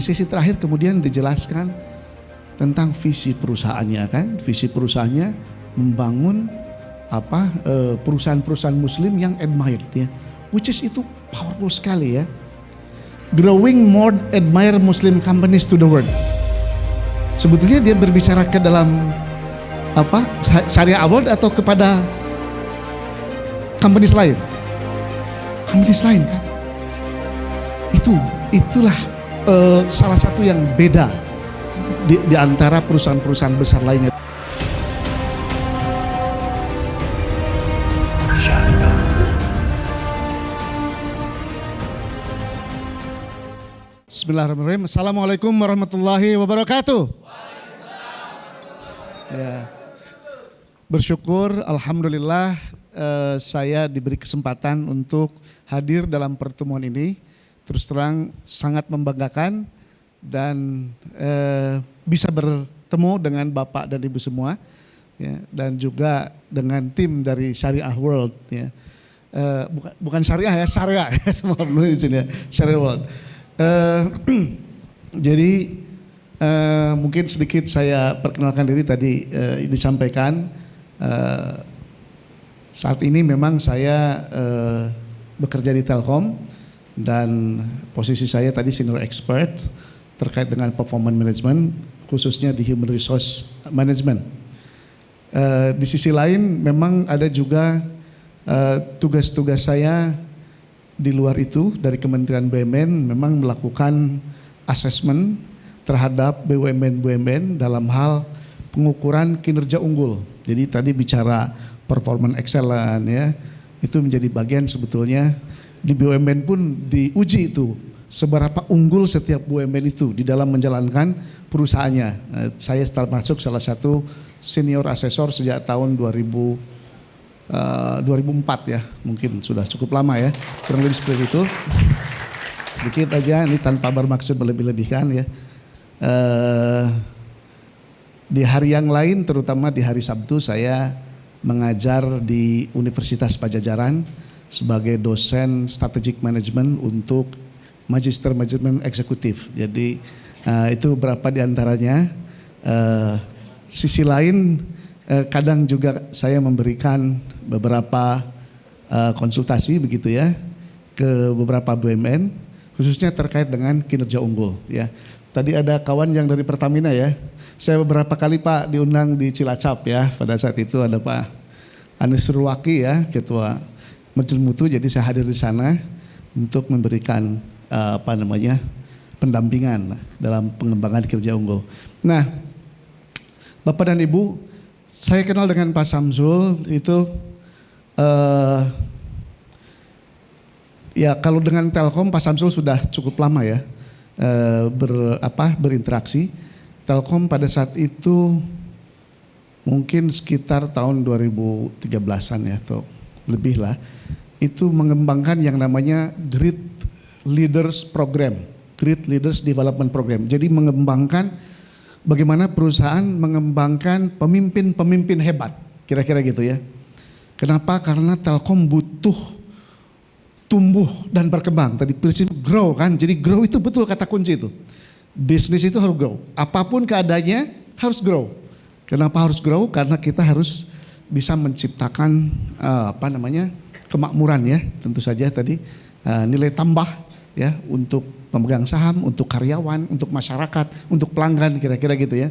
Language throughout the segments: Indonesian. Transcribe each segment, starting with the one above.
di sesi terakhir kemudian dijelaskan tentang visi perusahaannya kan. Visi perusahaannya membangun perusahaan-perusahaan muslim yang admired ya. Which is itu powerful sekali ya. Growing more admired Muslim companies to the world. Sebetulnya dia berbicara ke dalam Syariah Award atau kepada companies lain? Companies lain kan? Itulah salah satu yang beda di antara perusahaan-perusahaan besar lainnya. Bismillahirrahmanirrahim. Assalamualaikum warahmatullahi wabarakatuh. Ya. Bersyukur, alhamdulillah saya diberi kesempatan untuk hadir dalam pertemuan ini. Terus terang sangat membanggakan dan bisa bertemu dengan Bapak dan Ibu semua ya, dan juga dengan tim dari Syariah World ya. Bukan syariah ya, syariah ya, semua dulu di sini ya, Syariah World. Jadi mungkin sedikit saya perkenalkan diri tadi disampaikan. Saat ini memang saya bekerja di Telkom dan posisi saya tadi senior expert terkait dengan performance management khususnya di human resource management. Di sisi lain memang ada juga tugas-tugas saya di luar itu dari Kementerian BUMN memang melakukan assessment terhadap BUMN dalam hal pengukuran kinerja unggul. Jadi tadi bicara performance excellent ya, itu menjadi bagian sebetulnya di BUMN pun diuji itu seberapa unggul setiap BUMN itu di dalam menjalankan perusahaannya. Saya termasuk salah satu senior asesor sejak tahun 2004 ya, mungkin sudah cukup lama ya, kurang lebih seperti itu. Sedikit aja, ini tanpa bermaksud melebih-lebihkan ya. Di hari yang lain, terutama di hari Sabtu, saya mengajar di Universitas Pajajaran sebagai dosen strategic management untuk magister management eksekutif. Jadi itu beberapa di antaranya. Sisi lain, kadang juga saya memberikan beberapa konsultasi begitu ya ke beberapa BUMN khususnya terkait dengan kinerja unggul ya. Tadi ada kawan yang dari Pertamina ya. Saya beberapa kali Pak diundang di Cilacap ya. Pada saat itu ada Pak Anies Ruwaki ya, Ketua Majelis Mutu. Jadi saya hadir di sana untuk memberikan pendampingan dalam pengembangan kinerja unggul. Nah, Bapak dan Ibu, saya kenal dengan Pak Samsul itu ya kalau dengan Telkom Pak Samsul sudah cukup lama ya berinteraksi. Telkom pada saat itu mungkin sekitar tahun 2013-an ya atau lebih lah, itu mengembangkan yang namanya Great Leaders Program, Great Leaders Development Program. Jadi mengembangkan bagaimana perusahaan mengembangkan pemimpin-pemimpin hebat, kira-kira gitu ya. Kenapa? Karena Telkom butuh tumbuh dan berkembang. Tadi prinsip grow kan, jadi grow itu betul kata kunci itu. Bisnis itu harus grow, apapun keadaannya harus grow. Kenapa harus grow? Karena kita harus bisa menciptakan kemakmuran ya, tentu saja tadi nilai tambah ya untuk pemegang saham, untuk karyawan, untuk masyarakat, untuk pelanggan, kira-kira gitu ya.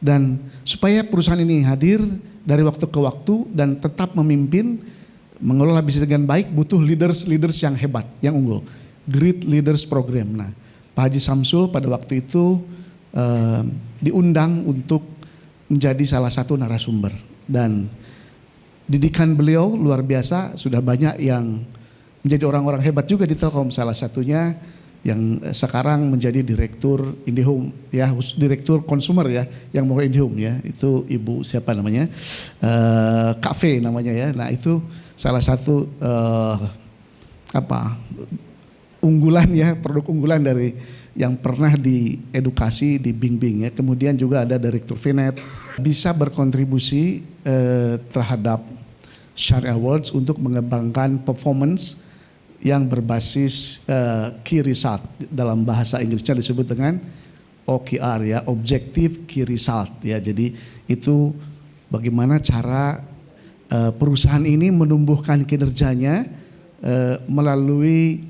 Dan supaya perusahaan ini hadir dari waktu ke waktu dan tetap memimpin, mengelola bisnis dengan baik, butuh leaders yang hebat, yang unggul. Great Leaders Program. Nah, Pak Haji Samsul pada waktu itu diundang untuk menjadi salah satu narasumber. Dan didikan beliau luar biasa, sudah banyak yang menjadi orang-orang hebat juga di Telkom. Salah satunya yang sekarang menjadi direktur IndiHome ya, direktur konsumer ya, yang mau IndiHome ya, itu Ibu siapa namanya, Cafe namanya ya. Nah itu salah satu unggulan ya, produk unggulan dari yang pernah diedukasi di Bing ya. Kemudian juga ada direktur Finet, bisa berkontribusi terhadap Syariah Awards untuk mengembangkan performance yang berbasis key result, dalam bahasa Inggrisnya disebut dengan OKR ya, Objective Key Result ya. Jadi itu bagaimana cara perusahaan ini menumbuhkan kinerjanya melalui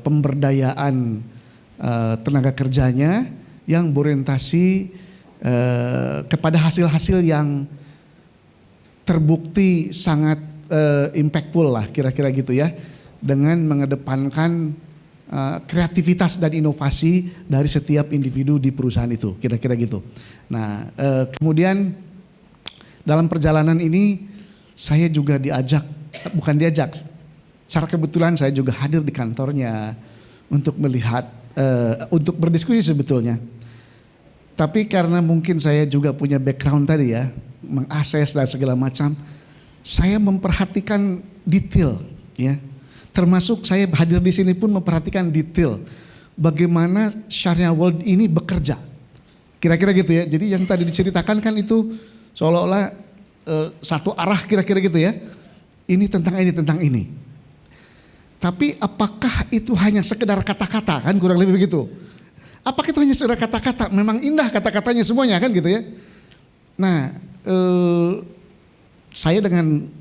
pemberdayaan tenaga kerjanya yang berorientasi kepada hasil-hasil yang terbukti sangat impactful lah kira-kira gitu ya, dengan mengedepankan kreativitas dan inovasi dari setiap individu di perusahaan itu, kira-kira gitu. Nah, kemudian dalam perjalanan ini saya juga diajak, secara kebetulan saya juga hadir di kantornya untuk melihat, untuk berdiskusi sebetulnya. Tapi karena mungkin saya juga punya background tadi ya, mengakses dan segala macam, saya memperhatikan detail ya. Termasuk saya hadir di sini pun memperhatikan detail bagaimana Sharia World ini bekerja. Kira-kira gitu ya. Jadi yang tadi diceritakan kan itu seolah-olah satu arah kira-kira gitu ya. Ini tentang ini. Tapi apakah itu hanya sekedar kata-kata, kan kurang lebih begitu. Apakah itu hanya sekedar kata-kata? Memang indah kata-katanya semuanya kan gitu ya. Nah, saya dengan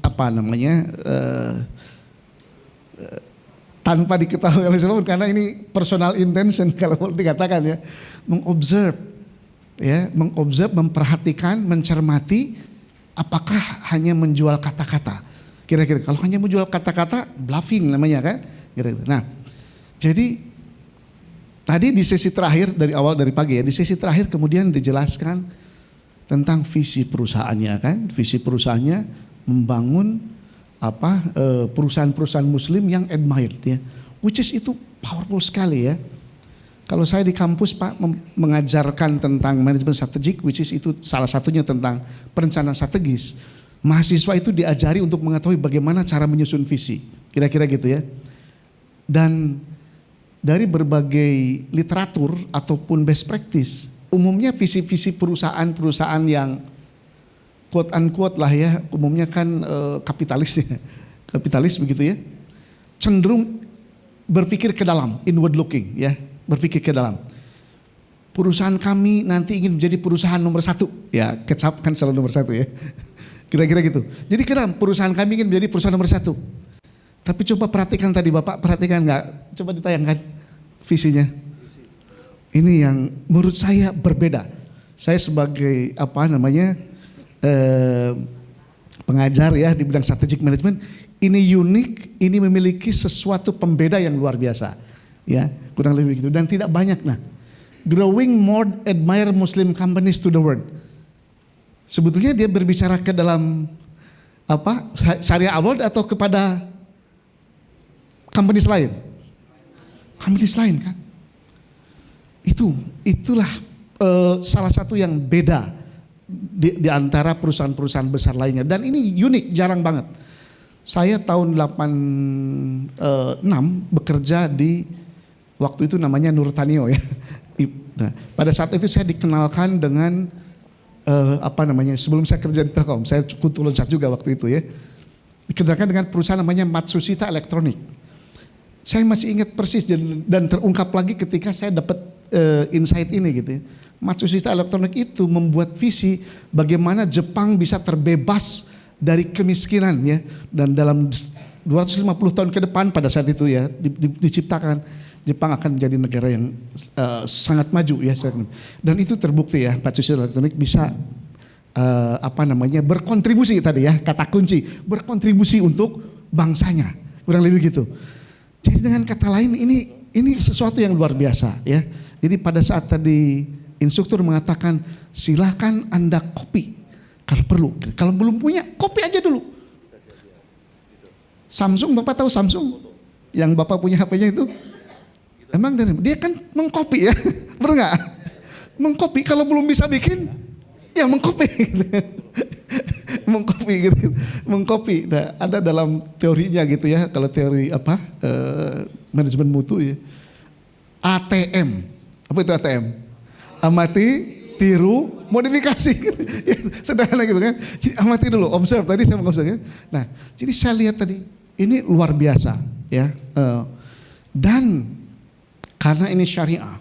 tanpa diketahui oleh siapapun, karena ini personal intention kalau dikatakan ya, mengobserve, memperhatikan, mencermati, apakah hanya menjual kata-kata. Kira-kira kalau hanya menjual kata-kata, bluffing namanya kan. Kira-kira. Nah, jadi tadi di sesi terakhir dari awal dari pagi ya, di sesi terakhir kemudian dijelaskan tentang visi perusahaannya kan, visi perusahaannya membangun perusahaan-perusahaan Muslim yang admired ya, which is itu powerful sekali ya. Kalau saya di kampus Pak mengajarkan tentang manajemen strategik, which is itu salah satunya tentang perencanaan strategis. Mahasiswa itu diajari untuk mengetahui bagaimana cara menyusun visi, kira-kira gitu ya. Dan dari berbagai literatur ataupun best practice, umumnya visi-visi perusahaan-perusahaan yang quote unquote lah ya, umumnya kan kapitalis ya, kapitalis begitu ya, cenderung berpikir ke dalam, inward looking ya, berpikir ke dalam. Perusahaan kami nanti ingin menjadi perusahaan nomor 1, ya kecap kan selalu nomor 1 ya. Kira-kira gitu. Jadi kenapa perusahaan kami ingin menjadi perusahaan nomor 1. Tapi coba perhatikan tadi Bapak, perhatikan nggak? Coba ditayangkan visinya. Ini yang menurut saya berbeda. Saya sebagai pengajar ya di bidang strategic management, ini unik, ini memiliki sesuatu pembeda yang luar biasa. Ya, kurang lebih begitu dan tidak banyak. Nah, growing more admire Muslim companies to the world. Sebetulnya dia berbicara ke dalam Sharia Award atau kepada companies lain? Companies lain kan? Itulah salah satu yang beda di antara perusahaan-perusahaan besar lainnya, dan ini unik, jarang banget. Saya tahun 86 bekerja di waktu itu namanya Nurtanio ya. Nah, pada saat itu saya dikenalkan dengan sebelum saya kerja di Telkom, saya kutu loncat juga waktu itu ya. Dikenalkan dengan perusahaan namanya Matsushita Electronic. Saya masih ingat persis dan terungkap lagi ketika saya dapat insight ini gitu ya. Matsushita Electronic itu membuat visi bagaimana Jepang bisa terbebas dari kemiskinan ya, dan dalam 250 tahun ke depan pada saat itu ya diciptakan Jepang akan menjadi negara yang sangat maju ya, dan itu terbukti ya. Matsushita Electronic bisa berkontribusi tadi ya, kata kunci berkontribusi untuk bangsanya, kurang lebih gitu. Jadi dengan kata lain ini sesuatu yang luar biasa ya. Jadi pada saat tadi instruktur mengatakan silahkan Anda copy kalau perlu, kalau belum punya copy aja dulu. Samsung, Bapak tahu Samsung yang Bapak punya HP-nya itu? Emang dia kan mengcopy ya, benar nggak? Mengcopy, kalau belum bisa bikin, ya mengcopy, mengcopy gitu, mengcopy. Nah, ada dalam teorinya gitu ya, kalau teori manajemen mutu ya, ATM, apa itu ATM? Amati, tiru, modifikasi, sederhana gitu kan. Jadi amati dulu, observe. Tadi saya mengobserve. Nah, jadi saya lihat tadi ini luar biasa. ya. Dan karena ini syariah,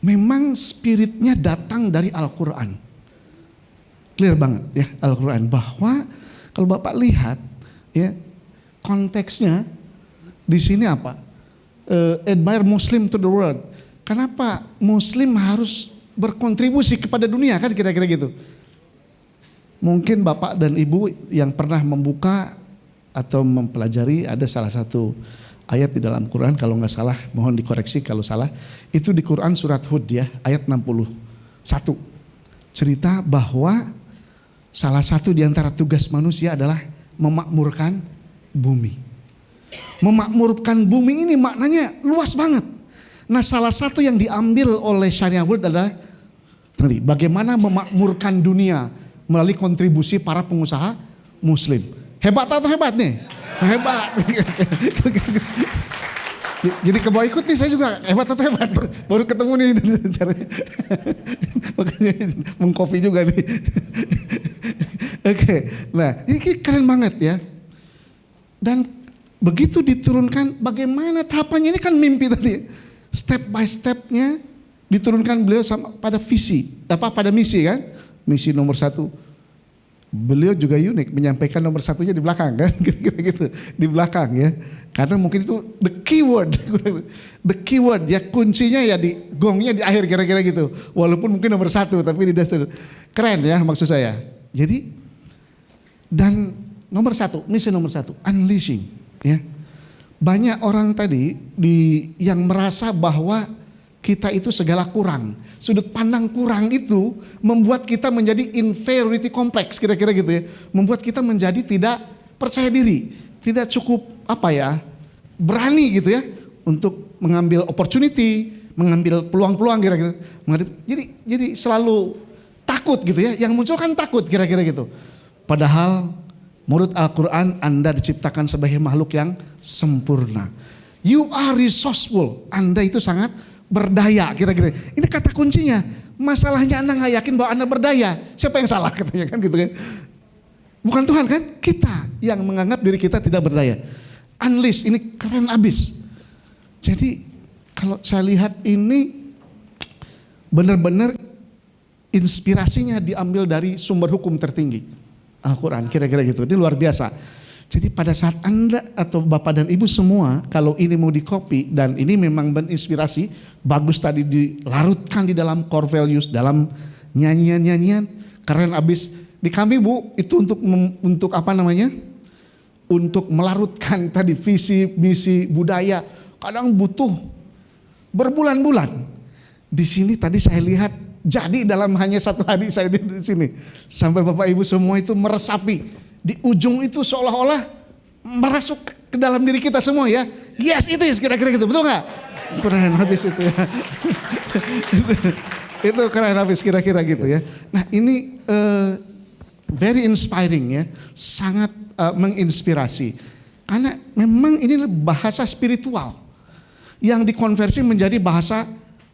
memang spiritnya datang dari Al-Quran. Clear banget ya Al-Quran, bahwa kalau Bapak lihat ya konteksnya di sini apa? Admire Muslim to the world. Kenapa Muslim harus berkontribusi kepada dunia, kan kira-kira gitu. Mungkin Bapak dan Ibu yang pernah membuka atau mempelajari, ada salah satu ayat di dalam Quran, kalau nggak salah mohon dikoreksi kalau salah, itu di Quran surat Hud ya, ayat 61. Cerita bahwa salah satu di antara tugas manusia adalah memakmurkan bumi. Memakmurkan bumi ini maknanya luas banget. Nah, salah satu yang diambil oleh Syariah World adalah tadi, bagaimana memakmurkan dunia melalui kontribusi para pengusaha Muslim. Hebat atau hebat nih? Hebat. Jadi ke bawah ikut nih saya juga, hebat atau hebat? Baru ketemu nih caranya. Makanya mengkopi juga nih. Oke, nah ini keren banget ya. Dan begitu diturunkan, bagaimana tahapannya, ini kan mimpi tadi. Step by stepnya diturunkan beliau sama pada visi, pada misi kan. Misi nomor 1. Beliau juga unik, menyampaikan nomor 1-nya di belakang kan, kira-kira gitu, di belakang ya. Karena mungkin itu the keyword ya, kuncinya ya di gongnya di akhir kira-kira gitu. Walaupun mungkin nomor 1 tapi di dasar. Keren ya maksud saya. Jadi dan nomor 1, misi nomor 1, unleashing ya. Banyak orang tadi yang merasa bahwa kita itu segala kurang. Sudut pandang kurang itu membuat kita menjadi inferiority complex, kira-kira gitu ya. Membuat kita menjadi tidak percaya diri, tidak cukup berani gitu ya untuk mengambil opportunity, mengambil peluang-peluang kira-kira. Jadi selalu takut gitu ya. Yang muncul kan takut kira-kira gitu. Padahal menurut Al-Quran Anda diciptakan sebagai makhluk yang sempurna. You are resourceful. Anda itu sangat berdaya kira-kira. Ini kata kuncinya. Masalahnya Anda gak yakin bahwa Anda berdaya. Siapa yang salah katanya kan gitu kan. Bukan Tuhan kan. Kita yang menganggap diri kita tidak berdaya. Unleash, ini keren abis. Jadi kalau saya lihat ini benar-benar inspirasinya diambil dari sumber hukum tertinggi. Al-Quran kira-kira gitu. Ini luar biasa. Jadi pada saat Anda atau Bapak dan Ibu semua, kalau ini mau di-copy dan ini memang menginspirasi, bagus tadi dilarutkan di dalam core values, dalam nyanyian-nyanyian, keren abis. Di kami Bu, itu untuk apa namanya? Untuk melarutkan tadi visi, misi, budaya, kadang butuh berbulan-bulan. Di sini tadi saya lihat jadi dalam hanya 1 hari saya di sini. Sampai Bapak Ibu semua itu meresapi. Di ujung itu seolah-olah merasuk ke dalam diri kita semua ya. Yes it is, kira-kira gitu, betul gak? Keren habis itu ya. Itu keren habis kira-kira gitu ya. Nah ini very inspiring ya. Sangat menginspirasi. Karena memang ini bahasa spiritual. Yang dikonversi menjadi bahasa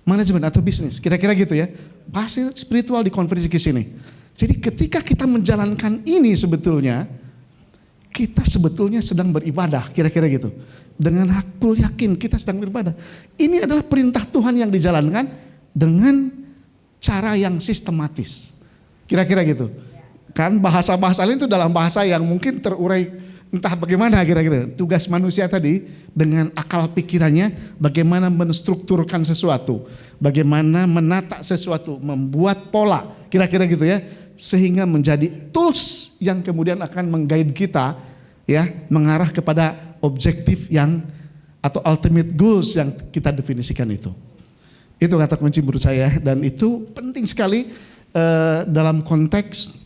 manajemen atau bisnis. Kira-kira gitu ya. Bahasa spiritual dikonversi ke sini. Jadi ketika kita menjalankan ini sebetulnya, kita sebetulnya sedang beribadah, kira-kira gitu. Dengan hakul yakin kita sedang beribadah. Ini adalah perintah Tuhan yang dijalankan dengan cara yang sistematis. Kira-kira gitu. Kan bahasa-bahasa lain itu dalam bahasa yang mungkin terurai entah bagaimana kira-kira. Tugas manusia tadi dengan akal pikirannya bagaimana menstrukturkan sesuatu. Bagaimana menata sesuatu, membuat pola, kira-kira gitu ya. Sehingga menjadi tools yang kemudian akan meng-guide kita ya, mengarah kepada objektif yang atau ultimate goals yang kita definisikan itu. Itu kata kunci menurut saya, dan itu penting sekali dalam konteks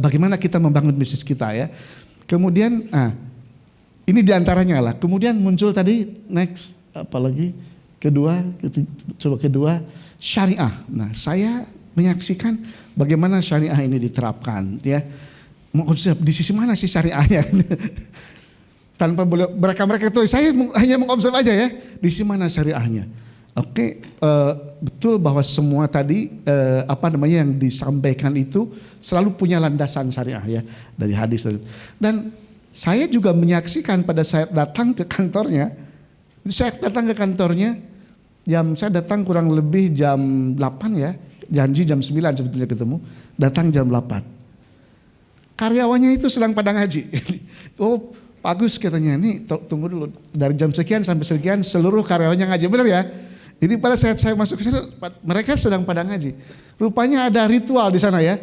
bagaimana kita membangun bisnis kita ya. Kemudian ini diantaranya lah. Kemudian muncul tadi next apalagi kedua syariah. Nah saya menyaksikan bagaimana syariah ini diterapkan ya. Di sisi mana sih syariahnya? Tanpa mereka itu saya hanya mengobserv aja ya. Di sisi mana syariahnya? Oke, betul bahwa semua tadi yang disampaikan itu selalu punya landasan syariah ya, dari hadis dan Saya juga menyaksikan pada saat datang ke kantornya, saya datang kurang lebih jam 8 ya, janji jam 9 sebetulnya ketemu, datang jam 8. Karyawannya itu sedang pada ngaji. Oh, Pak Agus katanya, nih tunggu dulu, dari jam sekian sampai sekian seluruh karyawannya ngaji, benar ya? Jadi pada saat saya masuk ke sana, mereka sedang pada ngaji. Rupanya ada ritual di sana ya.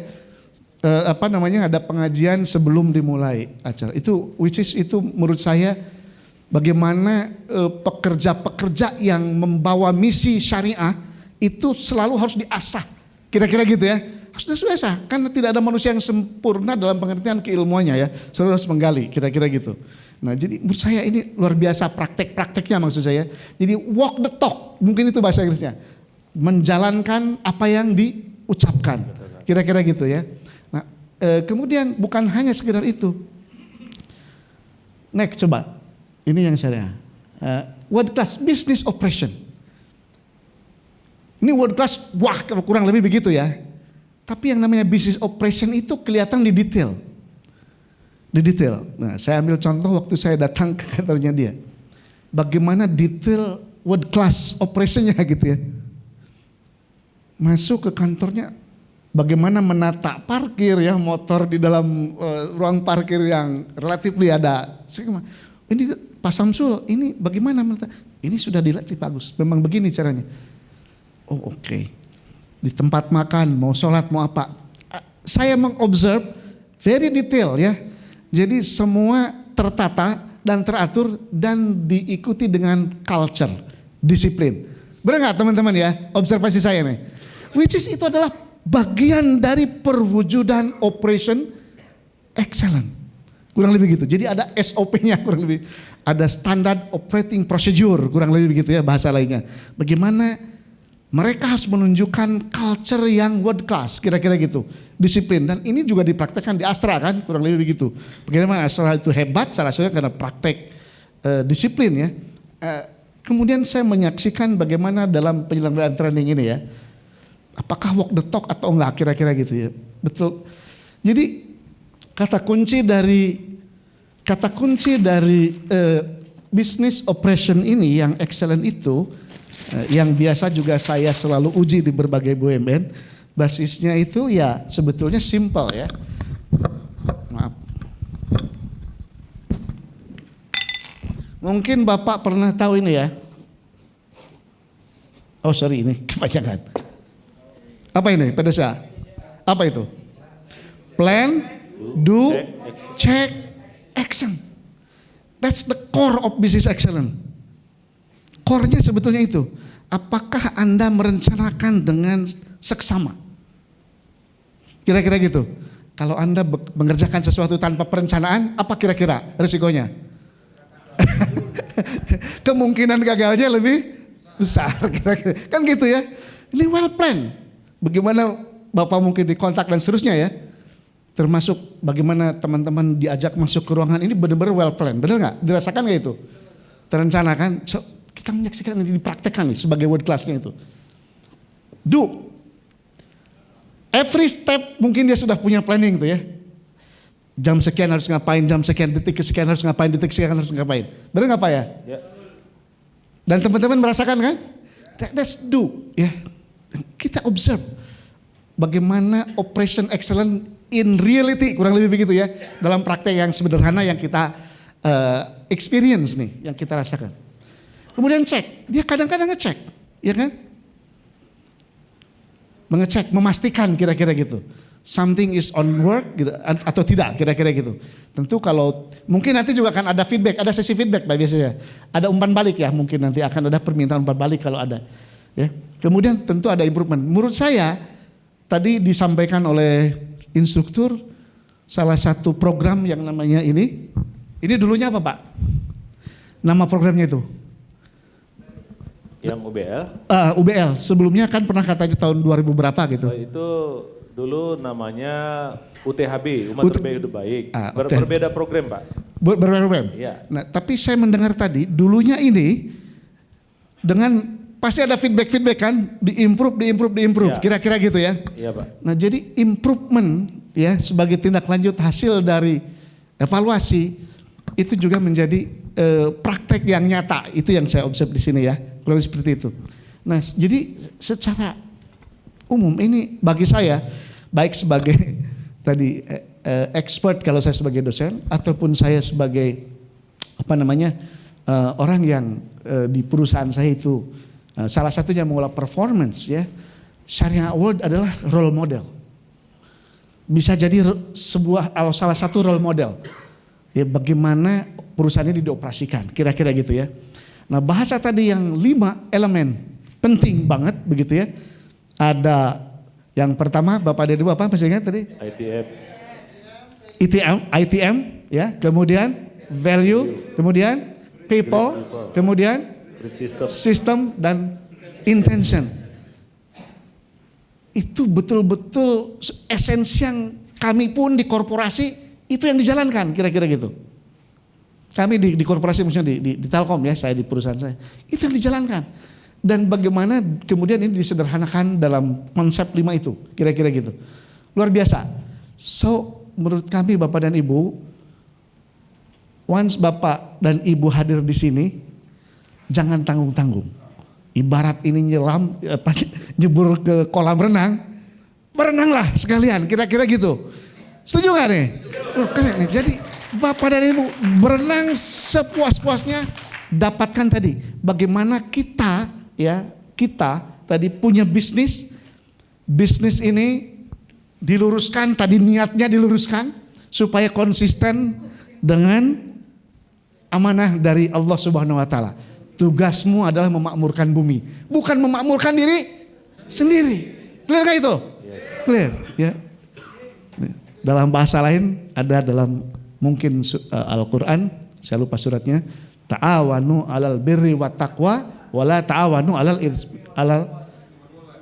Ada pengajian sebelum dimulai acara. Itu menurut saya bagaimana pekerja-pekerja yang membawa misi syariah itu selalu harus diasah. Kira-kira gitu ya. Harus diasah karena tidak ada manusia yang sempurna dalam pengertian keilmuannya ya. Selalu harus menggali, kira-kira gitu. Nah, jadi menurut saya ini luar biasa praktek-prakteknya maksud saya. Jadi walk the talk, mungkin itu bahasa Inggrisnya. Menjalankan apa yang diucapkan. Kira-kira gitu ya. Nah, kemudian bukan hanya sekedar itu. Next coba. Ini yang saya world class business operation. Ini world class, wah kurang lebih begitu ya. Tapi yang namanya business operation itu kelihatan di detail. Di detail. Nah, saya ambil contoh waktu saya datang ke kantornya dia. Bagaimana detail world class operationnya gitu ya. Masuk ke kantornya, bagaimana menata parkir ya, motor di dalam ruang parkir yang relatif ada. Ini Pak Samsul, ini bagaimana menata? Ini sudah dilatih Pak Agus. Memang begini caranya. Oh oke. Di tempat makan, mau sholat, mau apa. Saya mengobserve very detail ya. Jadi semua tertata dan teratur dan diikuti dengan culture, disiplin. Benar nggak teman-teman ya? Observasi saya nih. Which is itu adalah bagian dari perwujudan operation excellent. Kurang lebih gitu. Jadi ada SOP-nya kurang lebih. Ada standard operating procedure kurang lebih begitu ya bahasa lainnya. Bagaimana mereka harus menunjukkan culture yang world class, kira-kira gitu, disiplin. Dan ini juga dipraktekkan di Astra kan, kurang lebih begitu. Bagaimana Astra itu hebat, salah satunya karena praktek disiplin ya. Kemudian saya menyaksikan bagaimana dalam penyelenggaraan training ini ya, apakah walk the talk atau enggak, kira-kira gitu ya. Betul. Jadi kata kunci dari business operation ini yang excellent itu, yang biasa juga saya selalu uji di berbagai BUMN, basisnya itu ya sebetulnya simple ya. Maaf. Mungkin Bapak pernah tahu ini ya. Oh sorry, ini kepanjangan. Apa ini PDCA? Apa itu? Plan, do, check, action. That's the core of business excellence. Core-nya sebetulnya itu. Apakah Anda merencanakan dengan seksama? Kira-kira gitu. Kalau Anda mengerjakan sesuatu tanpa perencanaan, apa kira-kira risikonya? Kemungkinan gagalnya lebih besar. Kira-kira. Kan gitu ya. Ini well plan. Bagaimana Bapak mungkin dikontak dan seterusnya ya. Termasuk bagaimana teman-teman diajak masuk ke ruangan ini benar-benar well plan. Benar nggak? Dirasakan nggak itu? Terencanakan. Kita menyaksikan ini dipraktekkan nih sebagai world class-nya itu. Do. Every step mungkin dia sudah punya planning tuh ya. Jam sekian harus ngapain, jam sekian, detik sekian harus ngapain, detik sekian harus ngapain. Benar nggak Pak ya? Ya. Dan teman-teman merasakan kan? That's do. Ya. Kita observe bagaimana operation excellent in reality, kurang lebih begitu ya. Dalam praktek yang sederhana yang kita experience nih, yang kita rasakan. Kemudian cek, dia kadang-kadang ngecek, ya kan? Mengecek, memastikan kira-kira gitu. Something is on work gitu, atau tidak, kira-kira gitu. Tentu kalau, mungkin nanti juga akan ada feedback, ada sesi feedback biasanya. Ada umpan balik ya, mungkin nanti akan ada permintaan umpan balik kalau ada. Ya. Kemudian tentu ada improvement. Menurut saya, tadi disampaikan oleh instruktur, salah satu program yang namanya ini dulunya apa Pak? Nama programnya itu? Yang UBL? UBL, sebelumnya kan pernah katanya tahun 2000 berapa gitu. Itu dulu namanya UTHB, Umat Terbaik Hidup Baik. Berbeda program Pak. Berbeda program? Iya. Nah tapi saya mendengar tadi, dulunya ini dengan pasti ada feedback kan, diimprove, ya. Kira-kira gitu ya. Iya Pak. Nah jadi improvement ya sebagai tindak lanjut hasil dari evaluasi, itu juga menjadi praktek yang nyata. Itu yang saya observe di sini ya, kurang seperti itu. Nah, jadi secara umum ini bagi saya, baik sebagai tadi expert kalau saya sebagai dosen, ataupun saya sebagai orang yang di perusahaan saya itu salah satunya mengolah performance ya, Syariah Award adalah role model. Bisa jadi salah satu role model ya, bagaimana perusahaan ini dioperasikan, kira-kira gitu ya. Nah, bahasa tadi yang 5 elemen penting banget begitu ya. Ada yang pertama, Bapak dari apa masih ingat tadi? ITM ya, kemudian value, kemudian people, kemudian system dan intention. Itu betul-betul esensi yang kami pun di korporasi itu yang dijalankan, kira-kira gitu. Kami di korporasi, maksudnya di Telkom ya, saya di perusahaan saya, itu yang dijalankan. Dan bagaimana kemudian ini disederhanakan dalam konsep 5 itu, kira-kira gitu. Luar biasa. So, menurut kami Bapak dan Ibu, once Bapak dan Ibu hadir di sini, jangan tanggung-tanggung. Ibarat ini nyebur ke kolam renang, berenanglah sekalian, kira-kira gitu. Setuju gak nih? Keren nih. Jadi Bapak dan Ibu berenang sepuas-puasnya, dapatkan tadi bagaimana kita tadi punya bisnis ini diluruskan, tadi niatnya diluruskan supaya konsisten dengan amanah dari Allah Subhanahu wa taala. Tugasmu adalah memakmurkan bumi, bukan memakmurkan diri sendiri. Clear gak itu? Yes. Clear ya. Dalam bahasa lain ada dalam mungkin Al-Qur'an, saya lupa suratnya, ta'awanu 'alal birri wat taqwa wala ta'awanu 'alal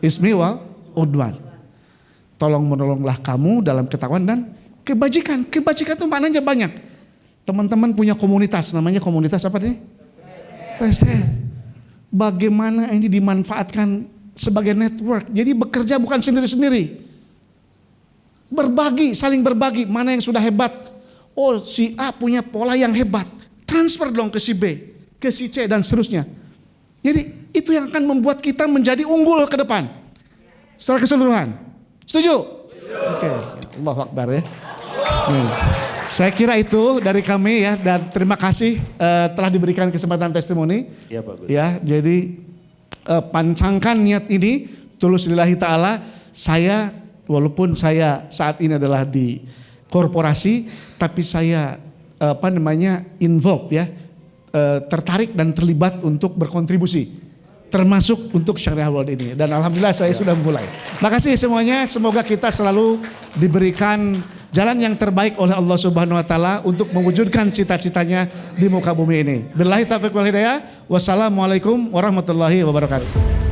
ismi wal udwan. Tolong menolonglah kamu dalam ketakwaan dan kebajikan. Kebajikan itu maknanya banyak. Teman-teman punya komunitas, namanya komunitas apa nih? Bagaimana ini dimanfaatkan sebagai network. Jadi bekerja bukan sendiri-sendiri. Berbagi, saling berbagi. Mana yang sudah hebat? Oh, si A punya pola yang hebat. Transfer dong ke si B, ke si C dan seterusnya. Jadi itu yang akan membuat kita menjadi unggul ke depan. Secara keseluruhan. Setuju? Oke. Allahu Akbar ya. Saya kira itu dari kami ya, dan terima kasih telah diberikan kesempatan testimoni. Ya Pak Gus. Ya, jadi pancangkan niat ini tulus lillahi ta'ala. Saya walaupun saya saat ini adalah di korporasi, tapi saya involve ya, tertarik dan terlibat untuk berkontribusi, termasuk untuk Syariah World ini. Dan alhamdulillah saya sudah mulai. Makasih semuanya, semoga kita selalu diberikan jalan yang terbaik oleh Allah Subhanahu wa taala untuk mewujudkan cita-citanya di muka bumi ini. Billahi taufiq wal hidayah. Wassalamualaikum warahmatullahi wabarakatuh.